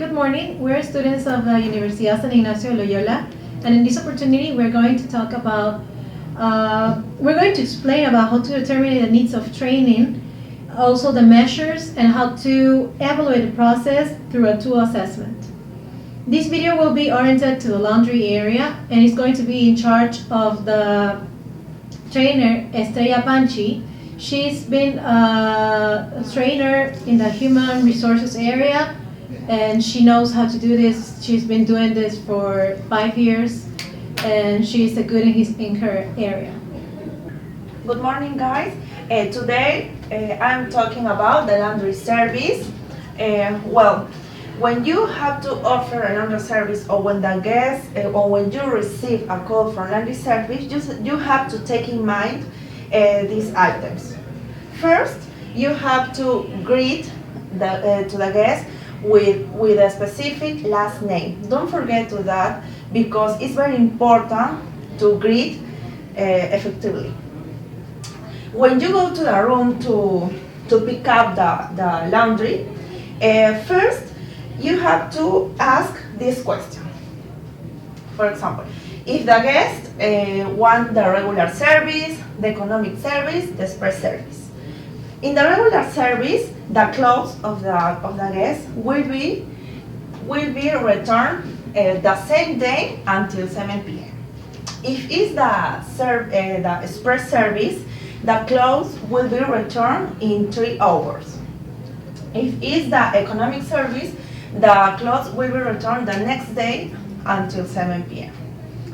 Good morning. We're students of the Universidad San Ignacio de Loyola, and in this opportunity, we're going to talk about, we're going to explain about how to determine the needs of training, also the measures, and how to evaluate the process through a tool assessment. This video will be oriented to the laundry area, and is going to be in charge of the trainer Estrella Panchi. She's been a trainer in the human resources area, and she knows how to do this. She's been doing this for 5 years, and she's a good in her area. Good morning, guys. Today I'm talking about the laundry service. When you have to offer a laundry service, or when the guest, or when you receive a call from laundry service, you have to take in mind these items. First, you have to greet to the guest with a specific last name. Don't forget to that, because it's very important to greet effectively. When you go to the room to pick up the laundry, first you have to ask this question. For example, if the guest wants the regular service, the economic service, the express service. In the regular service, the clothes of the guest will be returned the same day until 7 p.m. If it's the express service, the clothes will be returned in 3 hours. If it's the economic service, the clothes will be returned the next day until 7 p.m.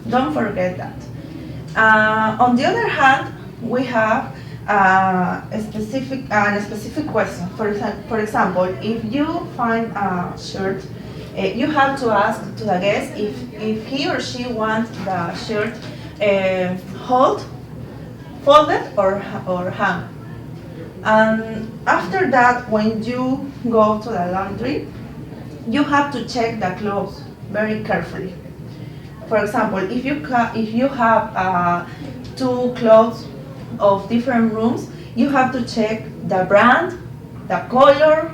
Don't forget that. On the other hand, we have a specific question. For example, if you find a shirt, you have to ask to the guest if he or she wants the shirt folded or hung. And after that, when you go to the laundry, you have to check the clothes very carefully. For example, if you have 2 clothes of different rooms, you have to check the brand, the color,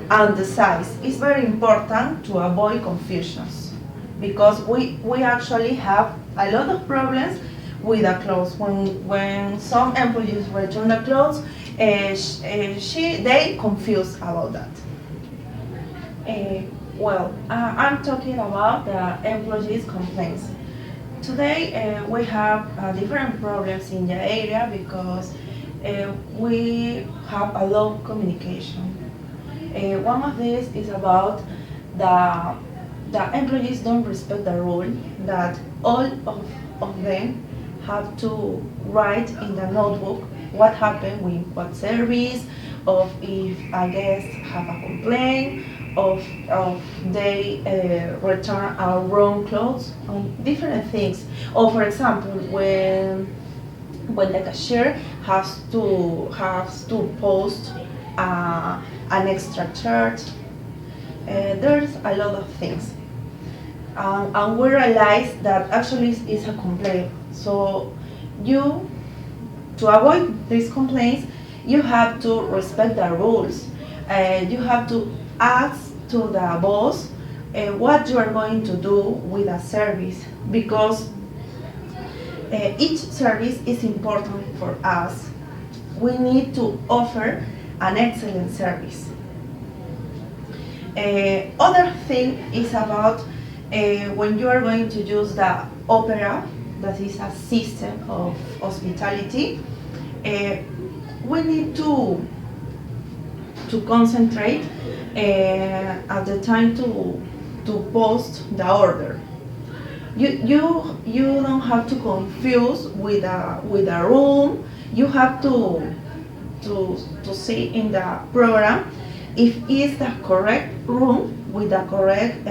and the size. It's very important to avoid confusions, because we actually have a lot of problems with the clothes. When some employees return the clothes, they confuse about that. I'm talking about the employees' complaints. Today we have different problems in the area, because we have a low communication. One of these is about the employees don't respect the rule that all of them have to write in the notebook what happened with what service, of if a guest have a complaint, of they return our wrong clothes, on different things. Or for example, when the cashier has to post an extra charge. There's a lot of things, and we realize that actually it's a complaint. So to avoid these complaints, you have to respect the rules. You have to ask to the boss what you are going to do with a service, because each service is important for us. We need to offer an excellent service. Other thing is about when you are going to use the opera, that is a system of hospitality. We need to concentrate at the time to post the order. You don't have to confuse with a room. You have to see in the program if it's the correct room with the correct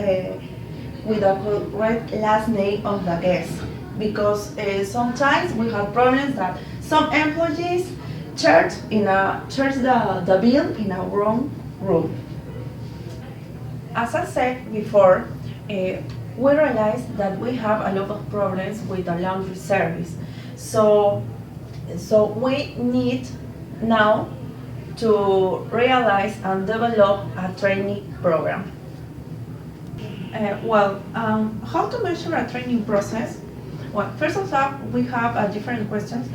last name of the guest, because sometimes we have problems that some employees charge the bill in a wrong room. As I said before, we realized that we have a lot of problems with the laundry service. So we need now to realize and develop a training program. How to measure a training process? Well, first of all, we have different questions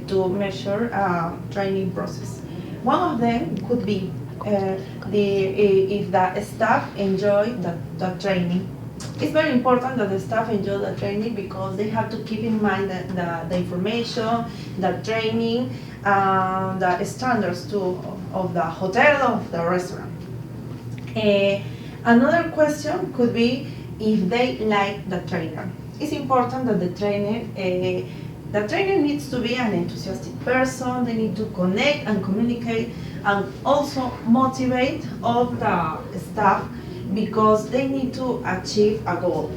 to measure a training process. One of them could be if the staff enjoy the training. It's very important that the staff enjoy the training because they have to keep in mind the information, the training, the standards too of the hotel, of the restaurant. Another question could be if they like the trainer. It's important that the trainer needs to be an enthusiastic person. They need to connect and communicate and also motivate all the staff because they need to achieve a goal,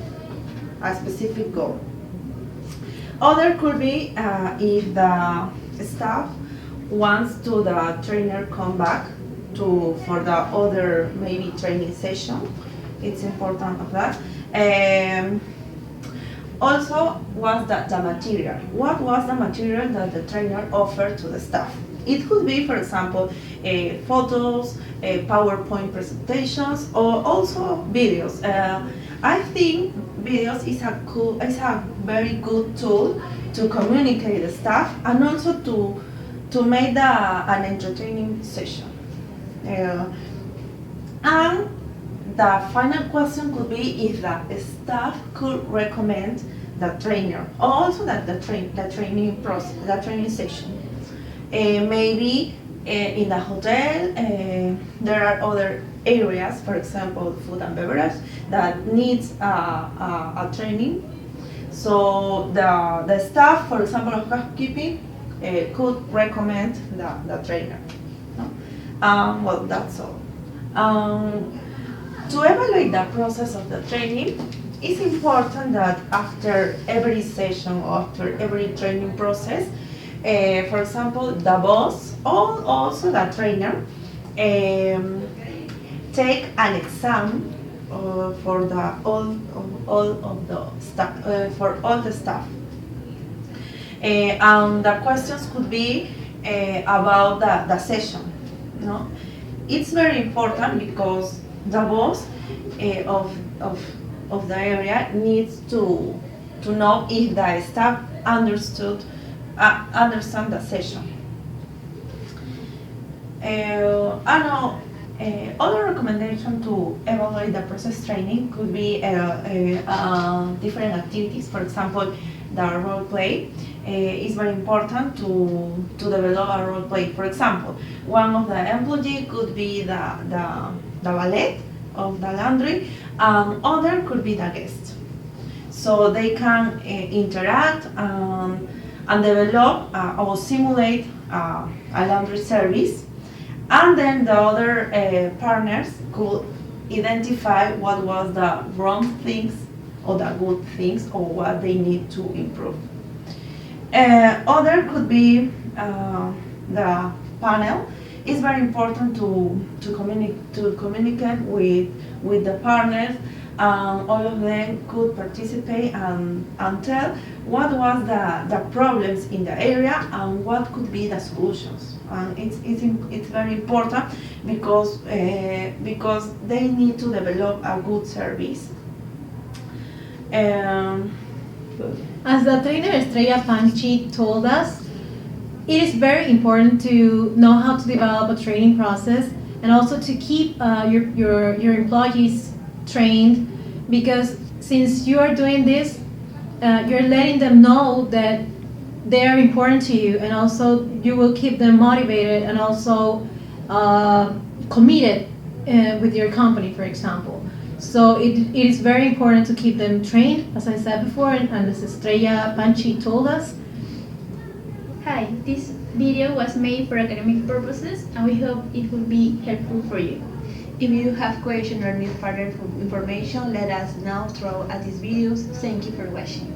a specific goal. Other could be if the staff wants to the trainer come back for the other maybe training session. It's important of that. Also was the material. What was the material that the trainer offered to the staff? It could be, for example, photos, PowerPoint presentations, or also videos. I think videos is a very good tool to communicate the staff and also to make an entertaining session. And the final question could be if the staff could recommend the trainer, also the training process, the training session. Maybe in the hotel there are other areas, for example, food and beverage, that needs a training. So the staff, for example, of housekeeping could recommend the trainer. No? Well, that's all. To evaluate the process of the training, it's important that after every session, after every training process, for example, the boss or also the trainer take an exam for all of the staff, for all the staff. And the questions could be about the session. No? It's very important because the boss of the area needs to know if the staff understand the session. Other recommendation to evaluate the process training could be different activities. For example, the role play is very important to develop a role play. For example, one of the employees could be the ballet of the laundry, and other could be the guest. So they can interact and develop or simulate a laundry service, and then the other partners could identify what was the wrong things or the good things or what they need to improve. Other could be the panel. It's very important to communicate with the partners. All of them could participate and tell what was the problems in the area and what could be the solutions. And it's very important because they need to develop a good service. As the trainer Estrella Panchi told us, it is very important to know how to develop a training process and also to keep your employees trained, because since you are doing this, you're letting them know that they are important to you, and also you will keep them motivated and also committed with your company, for example. So it is very important to keep them trained, as I said before, and as Estrella Panchi told us. Hi, this video was made for academic purposes and we hope it will be helpful for you. If you have questions or need further information, let us know through these videos. Thank you for watching.